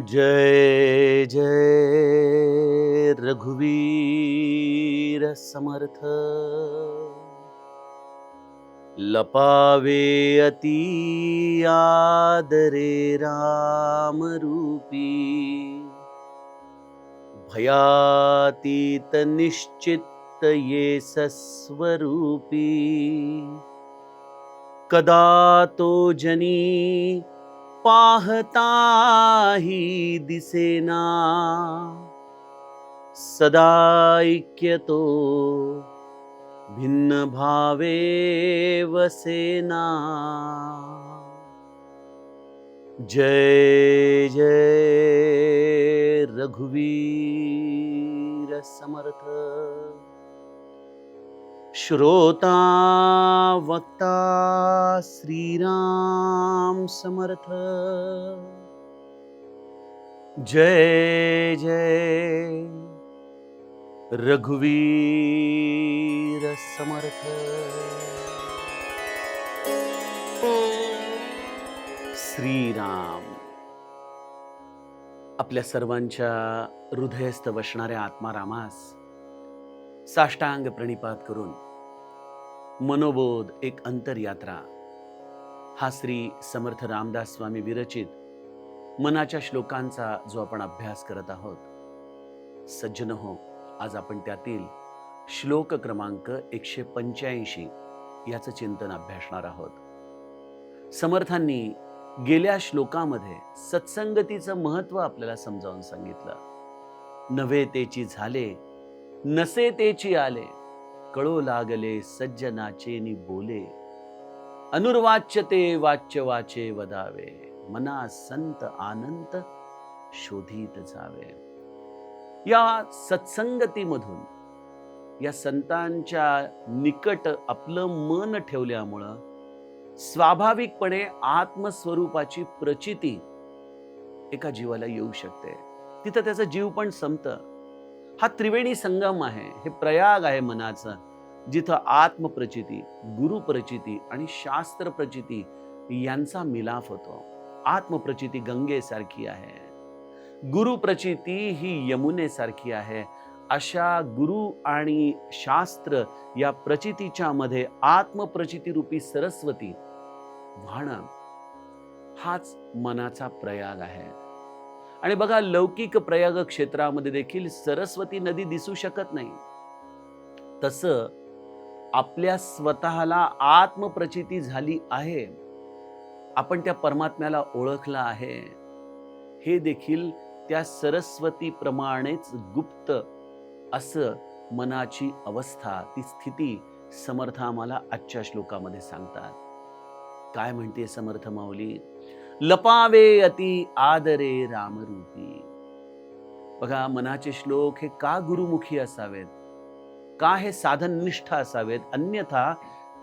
जय जय रघुवीर समर्थ। लपावे अति आदरे राम रूपी, भयातीत निश्चित ये सस्वरूपी। कदा तो जनी पाहताही दिसेना, सदा ऐक्यतो भिन्न भावे वसेना। जय जय रघुवीर समर्थ। श्रोता वक्ता श्रीराम समर्थ। जय जय रघुवीर समर्थ। श्रीराम आपल्या सर्वांच्या हृदयस्थ बसणाऱ्या आत्मारामास साष्टांग प्रणिपात करून मनोबोध एक अंतरयात्रा हा श्री समर्थ रामदास स्वामी विरचित मनाच्या श्लोकांचा जो आपण अभ्यास करत आहोत, सज्जन हो, आज आपण त्यातील श्लोक क्रमांक 185 याचं चिंतन अभ्यासणार आहोत। समर्थांनी गेल्या श्लोकामध्ये सत्संगतीचं महत्व आपल्याला समजावून सांगितलं। नव्हे तेची झाले, नसे तेची आले, कळो लागले सज्जनाचे नि बोले, अनुर्वाच्य ते वाच्य वाचे वदावे, मना संत आनंद शोधित जावे। या सत्संगतीमधून, या संतांच्या निकट आपलं मन ठेवल्यामुळं स्वाभाविकपणे आत्मस्वरूपाची प्रचिती एका जीवाला येऊ शकते। तिथं त्याचा जीव पण संपतं। हा त्रिवेणी संगम आहे, हे प्रयाग आहे मनाचं, जिथं आत्मप्रचिती, गुरुप्रचिती आणि शास्त्र प्रचिती यांचा मिलाफ होतो। आत्मप्रचिती गंगेसारखी आहे, गुरुप्रचिती ही यमुनेसारखी आहे। अशा गुरु आणि शास्त्र या प्रचितीच्या मध्ये आत्मप्रचिती रूपी सरस्वती वाहणं हाच मनाचा प्रयाग आहे। आणि बघा, लौकिक प्रयाग क्षेत्रामध्ये देखील सरस्वती नदी दिसू शकत नाही, तसं आपल्या स्वतःला आत्मप्रचिती झाली आहे, आपण त्या परमात्म्याला ओळखलं आहे, हे देखील त्या सरस्वती प्रमाणेच गुप्त असं मनाची अवस्था, ती स्थिती समर्थ आम्हाला आजच्या श्लोकामध्ये सांगतात। काय म्हणते समर्थ माऊली? लपावे अति आदरे रामरूपी। बघा, मनाचे श्लोक हे का गुरुमुखी असावेत, का हे साधननिष्ठ असावेत, अन्यथा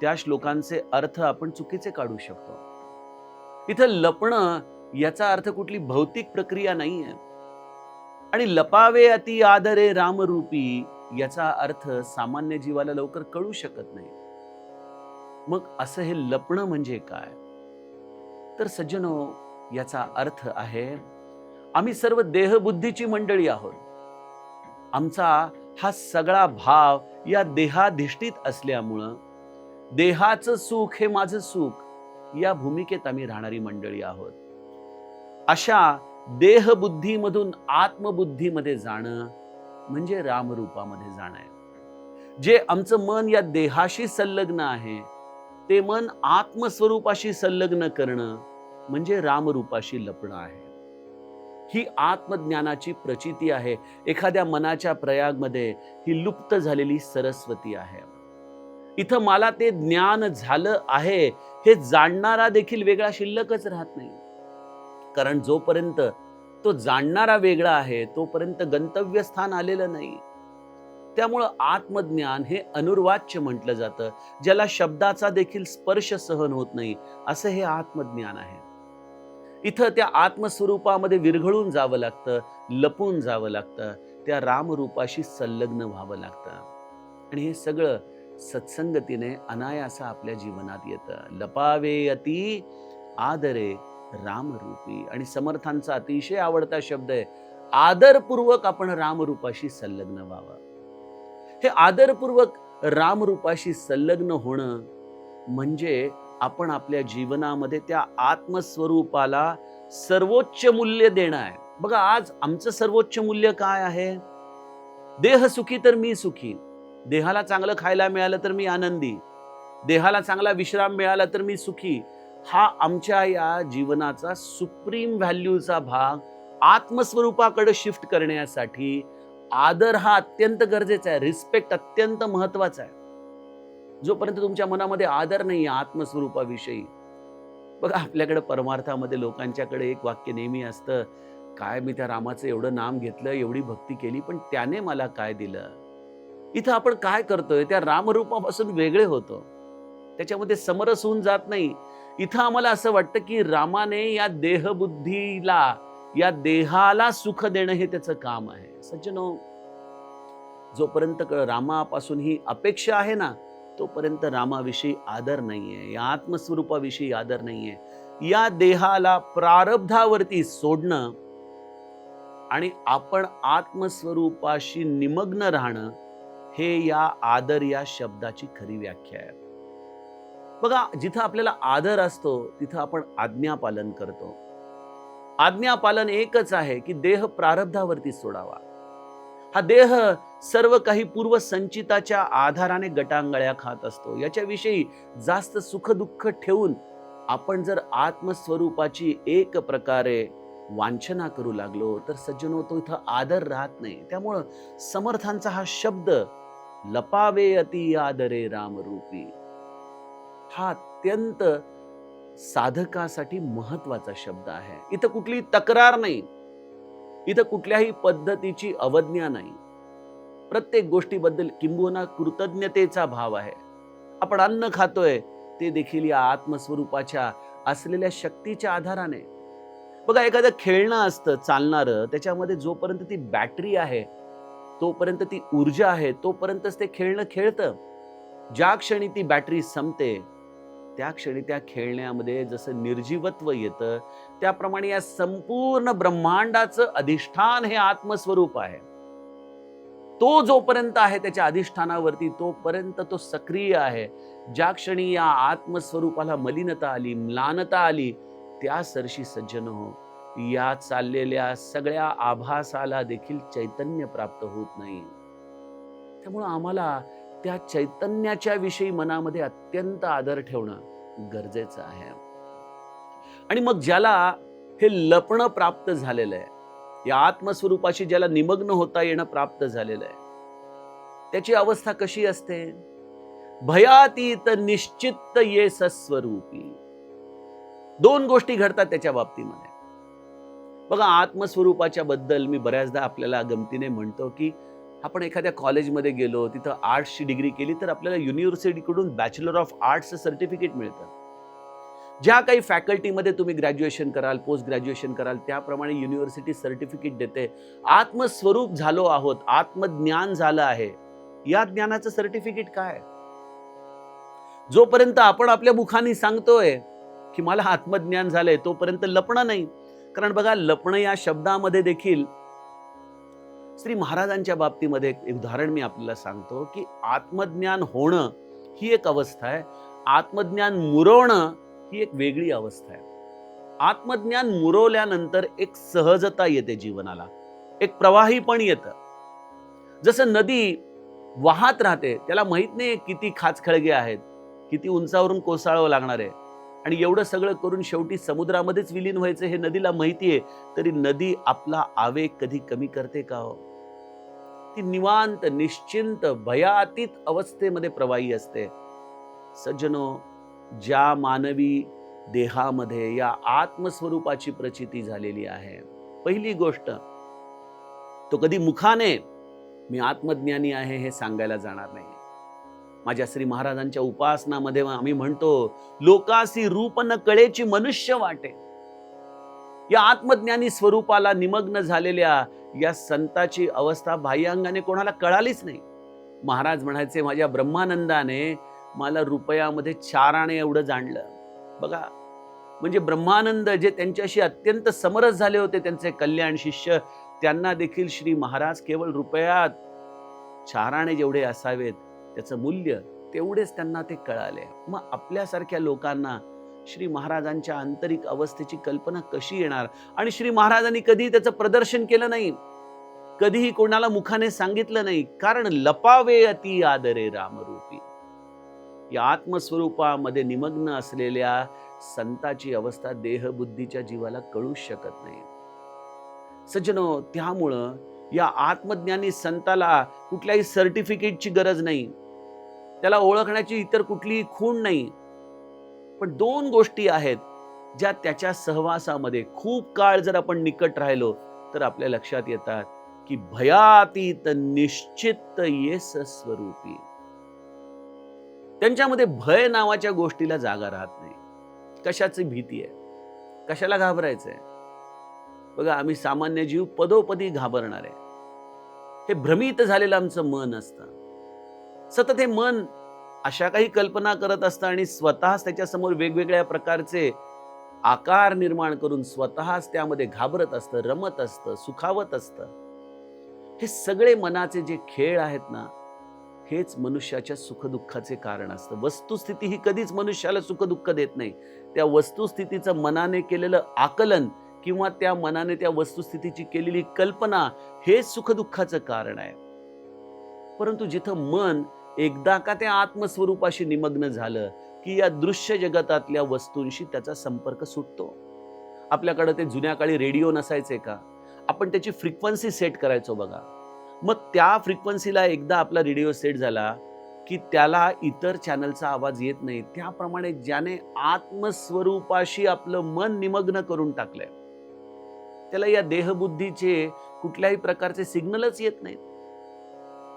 त्या श्लोकांचे अर्थ आपण चुकीचे काढू शकतो। इथं लपणं याचा अर्थ कुठली भौतिक प्रक्रिया नाहीये, आणि लपावे अति आदरे रामरूपी याचा अर्थ सामान्य जीवाला लवकर कळू शकत नाही। मग असं हे लपणं म्हणजे काय? तर सज्जनो, याचा अर्थ आहे, आम्ही सर्व देहबुद्धीची मंडळी आहोत। आमचा हा सगळा भाव या देहाधिष्ठित असल्यामुळं देहाचं सुख हे माझं सुख या भूमिकेत आम्ही राहणारी मंडळी आहोत। अशा देहबुद्धीमधून आत्मबुद्धीमध्ये जाणं म्हणजे रामरूपामध्ये जाणं आहे। जे आमचं मन या देहाशी संलग्न आहे, ते मन आत्मस्वरूपाशी संलग्न करणं म्हणजे रामरूपाशी लपणं आहे। ही आत्मज्ञानाची प्रचिती आहे। एखाद्या मनाच्या प्रयागमध्ये ही लुप्त झालेली सरस्वती आहे। इथं मला ते ज्ञान झालं आहे हे जाणणारा देखील वेगळा शिल्लकच राहत नाही, कारण जोपर्यंत तो जाणणारा वेगळा आहे तोपर्यंत गंतव्यस्थान आलेलं नाही। त्यामुळं आत्मज्ञान हे अनुर्वाच्य म्हटलं जातं, ज्याला शब्दाचा देखील स्पर्श सहन होत नाही, असं हे आत्मज्ञान आहे। इथं त्या आत्मस्वरूपामध्ये विरघळून जावं लागतं, लपून जावं लागतं, त्या रामरूपाशी संलग्न व्हावं लागतं। आणि हे सगळं सत्संगतीने अनायास आपल्या जीवनात येतं। लपावे अति आदरे रामरूपी. आणि समर्थांचा अतिशय आवडता शब्द आहे, आदरपूर्वक आपण रामरूपाशी संलग्न व्हावं. हे आदरपूर्वक रामरूपाशी संलग्न होणं म्हणजे आपण आपल्या जीवनामध्ये त्या आत्मस्वरूपाला सर्वोच्च मूल्य देणं आहे. बघा, आज आमचं सर्वोच्च मूल्य काय आहे? देह सुखी तर मी सुखी. देहाला चांगलं खायला मिळालं तर मी आनंदी. देहाला चांगला विश्राम मिळाला तर मी सुखी. हा आमच्या या जीवनाचा सुप्रीम व्हॅल्यूचा भाग आत्मस्वरूपाकडे शिफ्ट करण्यासाठी आदर हा अत्यंत गरजेचा आहे. रिस्पेक्ट अत्यंत महत्वाचा आहे. जोपर्यंत तुमच्या मनामध्ये आदर नाही आत्मस्वरूपाविषयी, बघा आपल्याकडे परमार्थामध्ये लोकांच्याकडे एक वाक्य नेहमी असतं, काय मी त्या रामाचं एवढं नाम घेतलं, एवढी भक्ती केली, पण त्याने मला काय दिलं? इथं आपण काय करतोय? त्या रामरूपापासून वेगळे होतो. त्याच्यामध्ये समरस होऊन जात नाही. इथं आम्हाला असं वाटतं की रामाने या देहबुद्धीला, या देहाला सुख देणं हे त्याचं काम आहे. सज्जनो, जोपर्यंत रामापासून ही अपेक्षा आहे ना, तोपर्यंत रामाविषयी आदर नाहीये, या आत्मस्वरूपाविषयी आदर नाहीये. या देहाला प्रारब्धावरती सोडणं आणि आपण आत्मस्वरूपाशी निमग्न राहणं, हे या आदर या शब्दाची खरी व्याख्या आहे. बघा, जिथं आपल्याला आदर असतो तिथं आपण आज्ञापालन करतो. आज्ञापालन एकच आहे की देह प्रारब्धावरती सोडावा. हा देह सर्व काही पूर्वसंचिताच्या आधाराने गटांगळ्या खात असतो. याच्याविषयी जास्त सुख दुःख ठेवून आपण जर आत्मस्वरूपाची एक प्रकारे वांछना करू लागलो तर सज्जनो, तो इथं आदर राहत नाही. त्यामुळं समर्थांचा हा शब्द, लपावे अति आदरे रामरूपी, हा अत्यंत साधकासाठी महत्वाचा शब्द आहे. इथं कुठली तक्रार नाही, इथं कुठल्याही पद्धतीची अवज्ञा नाही. प्रत्येक गोष्टीबद्दल किंबहुना कृतज्ञतेचा भाव आहे. आपण अन्न खातोय ते देखील या आत्मस्वरूपाच्या असलेल्या शक्तीच्या आधाराने. बघा, एखादं खेळणं असतं चालणारं, त्याच्यामध्ये जोपर्यंत ती बॅटरी आहे, तोपर्यंत ती ऊर्जा आहे, तोपर्यंतच ते खेळणं खेळतं. ज्या क्षणी ती बॅटरी संपते, त्या क्षणी त्या खेळण्यामध्ये जसं निर्जीवत्व येतं, त्याप्रमाणे या संपूर्ण ब्रह्मांडाचं अधिष्ठान हे आत्मस्वरूप आहे. तो जोपर्यंत आहे त्याच्या अधिष्ठानावरती, तोपर्यंत तो सक्रिय आहे. ज्या क्षणी या आत्मस्वरूपाला मलिनता आली, म्लानता आली, त्या सरशी सज्जनो, या चाललेल्या सगळ्या आभासाला देखील चैतन्य प्राप्त होत नाही. त्यामुळं आम्हाला त्या चैतन्याच्या विषयी मनामध्ये अत्यंत आदर ठेवणं गरजेचं आहे. आणि मग ज्याला हे लपणं प्राप्त झालेलं आहे, या आत्मस्वरूपाशी ज्याला निमग्न होता येणं प्राप्त झालेलं आहे, त्याची अवस्था कशी असते? भयातीत निश्चित ये सस्वरूपी. दोन गोष्टी घडतात त्याच्या बाबतीमध्ये. बघा, आत्मस्वरूपाच्या बद्दल मी बऱ्याचदा आपल्याला गमतीने म्हणतो की आपण एखाद्या कॉलेजमध्ये गेलो, तिथं आर्ट्सची डिग्री केली तर आपल्याला युनिव्हर्सिटीकडून बॅचलर ऑफ आर्ट्सचं सर्टिफिकेट मिळतं. ज्या काही फॅकल्टीमध्ये तुम्ही ग्रॅज्युएशन कराल, पोस्ट ग्रॅज्युएशन कराल, त्याप्रमाणे युनिव्हर्सिटी सर्टिफिकेट देते. आत्मस्वरूप झालो आहोत, आत्मज्ञान झालं आहे, या ज्ञानाचं सर्टिफिकेट काय? जोपर्यंत आपण आपल्या मुखाने सांगतोय की मला आत्मज्ञान झालंय, तोपर्यंत लपणं नाही. कारण बघा, लपणं या शब्दामध्ये देखील श्री महाराजांच्या बाबतीमध्ये एक उदाहरण मी आपल्याला सांगतो की आत्मज्ञान होणं ही एक अवस्था आहे, आत्मज्ञान मुरवणं ही एक वेगळी अवस्था आहे. आत्मज्ञान मुरवल्यानंतर एक सहजता येते जीवनाला, एक प्रवाही पण येतं. जसं नदी वाहत राहते, त्याला माहित नाही किती खाचखळगे आहेत, किती उंचावरून कोसळावं लागणार आहे, आणि एवढं सगळं करून शेवटी समुद्रामध्येच विलीन व्हायचं हे नदीला माहितीये, तरी नदी आपला आवेग कधी कमी करते का हो? ती निवांत, निश्चिंत, भयातीत अवस्थेमध्ये प्रवाही असते. सज्जनो, ज्या मानवी देहामध्ये या आत्मस्वरूपाची प्रचिती झालेली आहे, पहिली गोष्ट, तो कधी मुखाने मी आत्मज्ञानी आहे हे सांगायला जाणार नाही. माझ्या श्री महाराजांच्या उपासनामध्ये आम्ही म्हणतो, लोकासी रूप न कळेची मनुष्य वाटे. या आत्मज्ञानी स्वरूपाला निमग्न झालेल्या या संताची अवस्था बाह्यांगाने कोणाला कळालीच नाही. महाराज म्हणायचे, माझ्या ब्रह्मानंदाने मला रुपयामध्ये 4 आणे एवढं जाणलं. बघा, म्हणजे ब्रह्मानंद जे त्यांच्याशी अत्यंत समरस झाले होते, त्यांचे कल्याण शिष्य, त्यांना देखील श्री महाराज केवळ रुपयात 4 आणे जेवढे असावेत त्याचं मूल्य तेवढेच त्यांना ते कळाले. मग आपल्यासारख्या लोकांना श्री महाराजांच्या आंतरिक अवस्थेची कल्पना कशी येणार? आणि श्री महाराजांनी कधीही त्याचं प्रदर्शन केलं नाही, कधीही कोणाला मुखाने सांगितलं नाही, कारण लपावे अति आदरे रामरूपी. या आत्मस्वरूपामध्ये निमग्न असलेल्या संताची अवस्था देहबुद्धीच्या जीवाला कळू शकत नाही. सज्जनो, त्यामुळं या आत्मज्ञानी संताला कुठल्याही सर्टिफिकेटची गरज नाही, त्याला ओळखण्याची इतर कुठलीही खूण नाही. पण 2 गोष्टी आहेत ज्या त्याच्या सहवासामध्ये खूप काळ जर आपण निकट राहिलो तर आपल्या लक्षात येतात की भयातीत निश्चित येस स्वरूपी. त्यांच्यामध्ये भय नावाच्या गोष्टीला जागा राहत नाही. कशाची भीती आहे, कशाला घाबरायचंय? बघा, आम्ही सामान्य जीव पदोपदी घाबरणार आहे. हे भ्रमित झालेलं आमचं मन असतं. सतत हे मन अशा काही कल्पना करत असतं आणि स्वतःच त्याच्यासमोर वेगवेगळ्या प्रकारचे आकार निर्माण करून स्वतःच त्यामध्ये घाबरत असतं, रमत असतं, सुखावत असतं. हे सगळे मनाचे जे खेळ आहेत ना, हेच मनुष्याच्या सुखदुःखाचे कारण असतं. वस्तुस्थिती ही कधीच मनुष्याला सुखदुःख देत नाही. त्या वस्तुस्थितीचं मनाने केलेलं आकलन किंवा त्या मनाने त्या वस्तुस्थितीची केलेली कल्पना हे सुखदुःखाचं कारण आहे. परंतु जिथं मन एकदा का त्या आत्मस्वरूपाशी निमग्न झालं की या दृश्य जगतातल्या वस्तूंशी त्याचा संपर्क सुटतो. आपल्याकडे ते जुन्या काळी रेडिओ नसायचे का? आपण त्याची फ्रिक्वेन्सी सेट करायचो बघा. मग त्या फ्रिक्वेन्सीला एकदा आपला रेडिओ सेट झाला की त्याला इतर चॅनलचा आवाज येत नाही. त्याप्रमाणे ज्याने आत्मस्वरूपाशी आपलं मन निमग्न करून टाकलंय, त्याला या देहबुद्धीचे कुठल्याही प्रकारचे सिग्नलच येत नाहीत.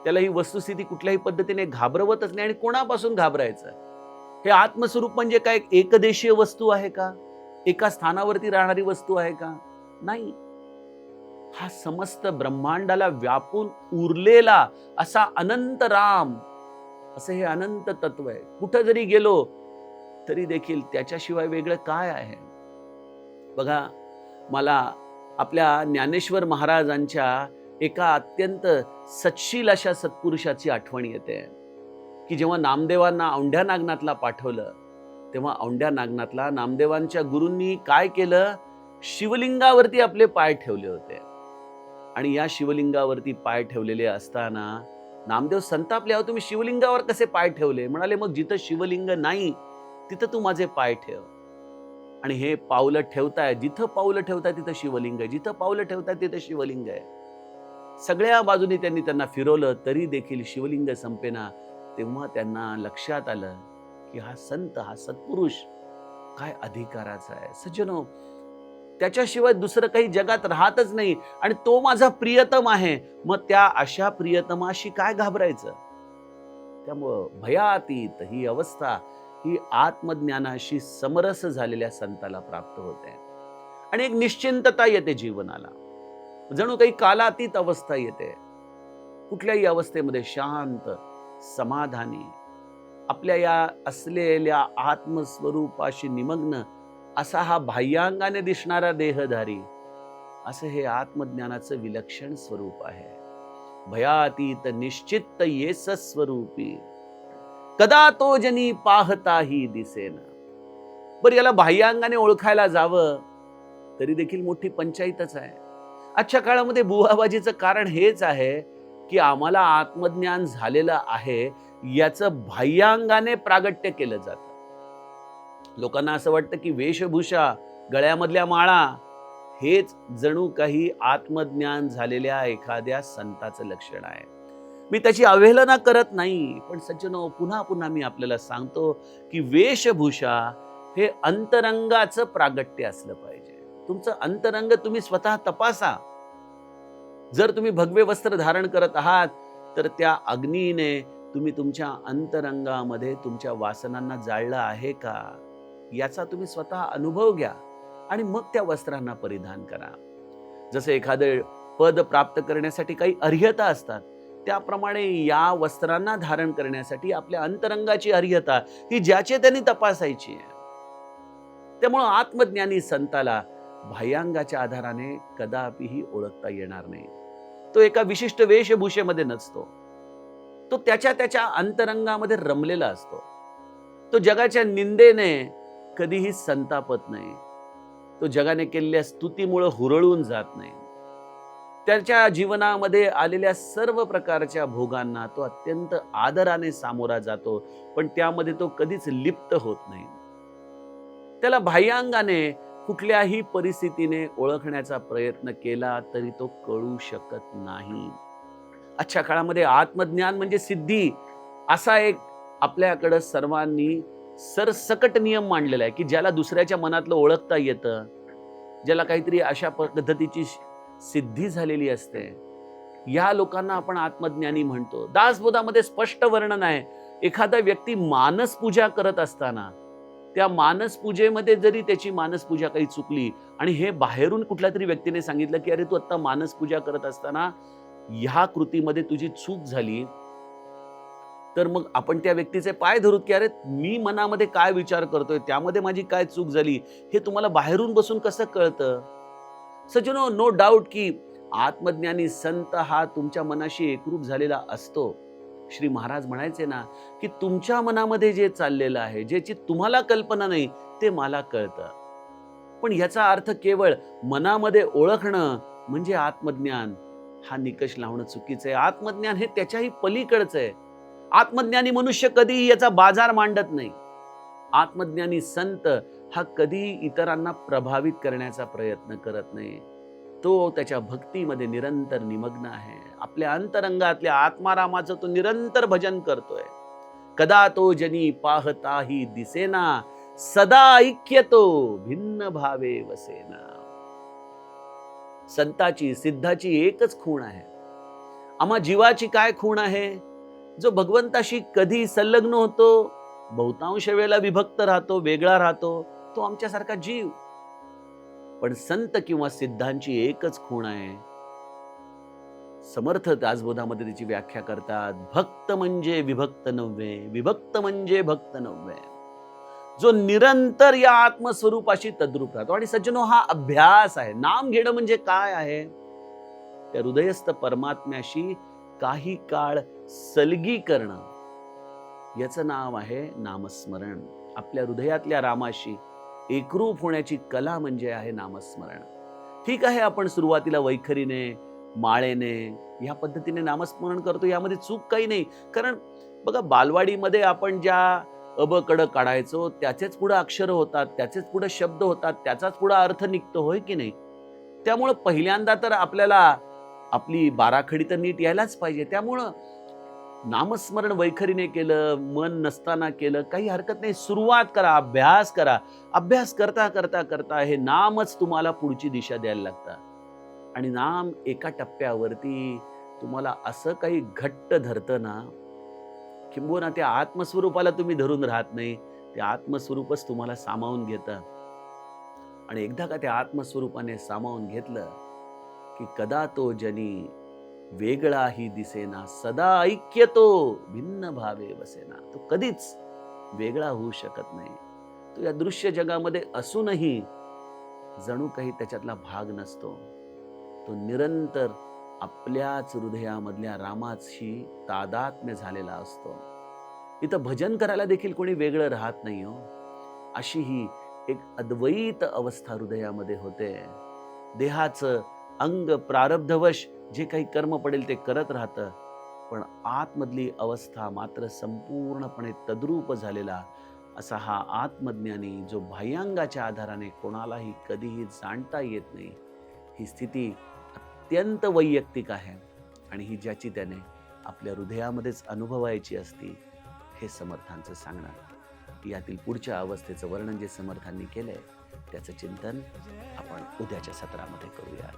त्याला ही वस्तुस्थिती कुठल्याही पद्धतीने घाबरवतच नाही. आणि कोणापासून घाबरायचं? हे आत्मस्वरूप म्हणजे काय एकदेशीय वस्तू आहे का? एका स्थानावरती राहणारी वस्तू आहे का? नाही. हा समस्त ब्रह्मांडाला व्यापून उरलेला असा अनंत राम, असं हे अनंत तत्व आहे. कुठं जरी गेलो तरी देखील त्याच्याशिवाय वेगळं काय आहे? बघा, मला आपल्या ज्ञानेश्वर महाराजांच्या एका अत्यंत सच्छील अशा सत्पुरुषाची आठवण येते की जेव्हा नामदेवांना औंढ्या नागनाथला पाठवलं, तेव्हा औंढ्या नागनाथला नामदेवांच्या गुरूंनी काय केलं? शिवलिंगावरती आपले पाय ठेवले होते. आणि या शिवलिंगावरती पाय ठेवलेले असताना नामदेव संतापले, तुम्ही शिवलिंगावर कसे पाय ठेवले? म्हणाले, मग जिथं शिवलिंग नाही तिथं तू माझे पाय ठेव. आणि हे पावलं ठेवताय, जिथं पावलं ठेवताय तिथं शिवलिंग आहे, जिथं पावलं ठेवताय तिथं शिवलिंग आहे. सगळ्या बाजूनी त्यांना फिरवलं तरी देखील शिवलिंग संपेना. तेव्हा त्यांना लक्षात आलं की हा संत, हा सत्पुरुष काय अधिकाराचा आहे. सज्जनो, त्याच्याशिवाय दुसरं काही जगात राहतच नाही आणि तो माझा प्रियतम आहे. मग त्या अशा प्रियतमाशी काय घाबरायचं? त्यामुळं भयातीत ही अवस्था ही आत्मज्ञानाशी समरस झालेल्या संताला प्राप्त होते आणि एक निश्चिंतता येते जीवनाला. जणू काही कालातीत अवस्था येते. कुठल्याही अवस्थेमध्ये शांत, समाधानी, आपल्या या असलेल्या आत्मस्वरूपाशी निमग्न असा हा बाह्यांगाने दिसणारा देहधारी, असं हे आत्मज्ञानाचं विलक्षण स्वरूप आहे. भयातीत निश्चित येस स्वरूपी, कदा तो जनी पाहताही दिसेना. बरं, याला बाह्यांगाने ओळखायला जावं तरी देखील मोठी पंचायतच आहे. आजच्या काळामध्ये बुवाबाजीचं कारण हेच आहे की आम्हाला आत्मज्ञान झालेलं आहे याचं बाह्यांगाने प्रागट्य केलं जातं. लोकांना असं वाटतं की वेशभूषा, गळ्यामधल्या माळा हेच जणू काही आत्मज्ञान झालेल्या एखाद्या संताचं लक्षण आहे. मी त्याची अवहेलना करत नाही, पण सज्जनो, पुन्हा पुन्हा मी आपल्याला सांगतो की वेशभूषा हे अंतरंगाचं प्रागट्य असलं पाहिजे. तुमचं अंतरंग तुम्ही स्वतः तपासा. जर तुम्ही भगवे वस्त्र धारण करत आहात तर त्या अग्नीने तुम्ही तुमच्या अंतरंगामध्ये तुमच्या वासनांना जाळलं आहे का, याचा तुम्ही स्वतः अनुभव घ्या आणि मग त्या वस्त्रांना परिधान करा. जसं एखादं पद प्राप्त करण्यासाठी काही अर्हता असतात, त्याप्रमाणे या वस्त्रांना धारण करण्यासाठी आपल्या अंतरंगाची अर्हता ही ज्याचे त्यांनी तपासायची आहे. त्यामुळं आत्मज्ञानी संताला बाह्यांगाच्या आधाराने कदापिही ओळखता येणार नाही. तो एका विशिष्ट वेशभूषेमध्ये नसतो. तो त्याच्या अंतरंगामध्ये रमलेला असतो. तो जगाच्या निंदेने कधीही संतापत नाही. तो जगाने केलेल्या स्तुतीमुळे हुरळून जात नाही. त्याच्या जीवनामध्ये आलेल्या सर्व प्रकारच्या भोगांना तो अत्यंत आदराने सामोरा जातो, पण त्यामध्ये तो कधीच लिप्त होत नाही. त्याला बाह्यांगाने कुठल्याही परिस्थितीने ओळखण्याचा प्रयत्न केला तरी तो कळू शकत नाही. आजच्या काळामध्ये आत्मज्ञान म्हणजे सिद्धी असा एक आपल्याकडं सर्वांनी सरसकट नियम मांडलेला आहे, की ज्याला दुसऱ्याच्या मनातलं ओळखता येतं, ज्याला काहीतरी अशा पद्धतीची सिद्धी झालेली असते, या लोकांना आपण आत्मज्ञानी म्हणतो. दासबोधामध्ये स्पष्ट वर्णन आहे, एखादा व्यक्ती मानस पूजा करत असताना त्या मानस पूजेमध्ये जरी त्याची मानस पूजा काही चुकली आणि हे बाहेरून कुठल्या तरी व्यक्तीने सांगितलं की अरे तू आता मानस पूजा करत असताना ह्या कृतीमध्ये तुझी चूक झाली, तर मग आपण त्या व्यक्तीचे पाय धरूत की अरे मी मनामध्ये काय विचार करतोय, त्यामध्ये माझी काय चूक झाली, हे तुम्हाला बाहेरून बसून कसं कळतं? सज्जनो, नो डाऊट की आत्मज्ञानी संत हा तुमच्या मनाशी एकरूप झालेला असतो. श्री महाराज म्हणायचे ना की तुमच्या मनामध्ये जे चाललेलं आहे, ज्याची तुम्हाला कल्पना नाही, ते मला कळतं. पण याचा अर्थ केवळ मनामध्ये ओळखणं म्हणजे आत्मज्ञान हा निकष लावणं चुकीचं आहे. आत्मज्ञान हे त्याच्याही पलीकडचं आहे. आत्मज्ञानी मनुष्य कधीही याचा बाजार मांडत नाही. आत्मज्ञानी संत हा कधीही इतरांना प्रभावित करण्याचा प्रयत्न करत नाही. तो त्याच्या भक्तीमध्ये निरंतर निमग्न आहे. आपल्या अंतरंगातल्या आत्मारामाचं तो निरंतर भजन करतोय. कदा तो जनी पाहताही दिसेना, सदा ऐक्यतो भिन्न भावे वसेना. संताची सिद्धाची एकच खूण आहे. आम्हा जीवाची काय खूण आहे? जो भगवंताशी कधी संलग्न होतो, बहुतांश वेळेला विभक्त राहतो, वेगळा राहतो, तो आमच्यासारखा जीव. पण संत किंवा सिद्धांची एकच खूण आहे. समर्थ दासबोधामध्ये त्याची व्याख्या करतात, भक्त म्हणजे विभक्त नव्हे, विभक्त म्हणजे भक्त नव्हे. जो निरंतर या आत्मस्वरूपाशी तद्रूप राहतो. आणि सज्जनो, हा अभ्यास आहे. नाम घेणं म्हणजे काय आहे? त्या हृदयस्थ परमात्म्याशी काही काळ सलगी करणं, याचं नाव आहे नामस्मरण. आपल्या हृदयातल्या रामाशी एकरूप होण्याची कला म्हणजे आहे नामस्मरण. ठीक आहे, आपण सुरुवातीला वैखरीने, माळेने, या पद्धतीने नामस्मरण करतो, यामध्ये चूक काही नाही. कारण बघा, बालवाडीमध्ये आपण ज्या अब कड काढायचो त्याचेच पुढे अक्षर होतात, त्याचेच पुढे शब्द होतात, त्याचाच पुढे अर्थ निघतो, होय की नाही? त्यामुळं पहिल्यांदा तर आपल्याला आपली बाराखडी तर नीट यायलाच पाहिजे. त्यामुळं नामस्मरण वैखरीने केलं, मन नसताना केलं, काही हरकत नाही. सुरुवात करा, अभ्यास करा. अभ्यास करता करता करता हे नामच तुम्हाला पुढची दिशा द्यायला लागतं. आणि नाम एका टप्प्यावरती तुम्हाला असं काही घट्ट धरतं ना, किंबहुना त्या आत्मस्वरूपाला तुम्ही धरून राहत नाही, ते आत्मस्वरूपच तुम्हाला सामावून घेतं. आणि एकदा का त्या आत्मस्वरूपाने सामावून घेतलं की कदा तो जनी वेगळाही दिसेना, सदा ऐक्यतो भिन्न भावे वसेना. तो कधीच वेगळा होऊ शकत नाही. तो या दृश्य जगामध्ये असूनही जणू काही त्याच्यातला भाग नसतो. तो निरंतर आपल्याच हृदयामधल्या रामाशी तादात्म्य झालेला असतो. इथं भजन करायला देखील कोणी वेगळं राहत नाही हो. अशी ही एक अद्वैत अवस्था हृदयामध्ये होते. देहाचं अंग प्रारब्धवश जे काही कर्म पडेल ते करत राहतं, पण आतमधली अवस्था मात्र संपूर्णपणे तद्रूप झालेला असा हा आत्मज्ञानी, जो बाह्यांगाच्या आधाराने कोणालाही कधीही जाणता येत नाही. ही स्थिती अत्यंत वैयक्तिक आहे आणि ही ज्याची त्याने आपल्या हृदयामध्येच अनुभवायची असती, हे समर्थांचं सांगणं. यातील पुढच्या अवस्थेचं वर्णन जे समर्थांनी केलंय, त्याचं चिंतन आपण उद्याच्या सत्रामध्ये करूया.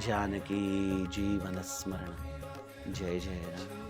जानकी जीवन स्मरण. जय जय राम.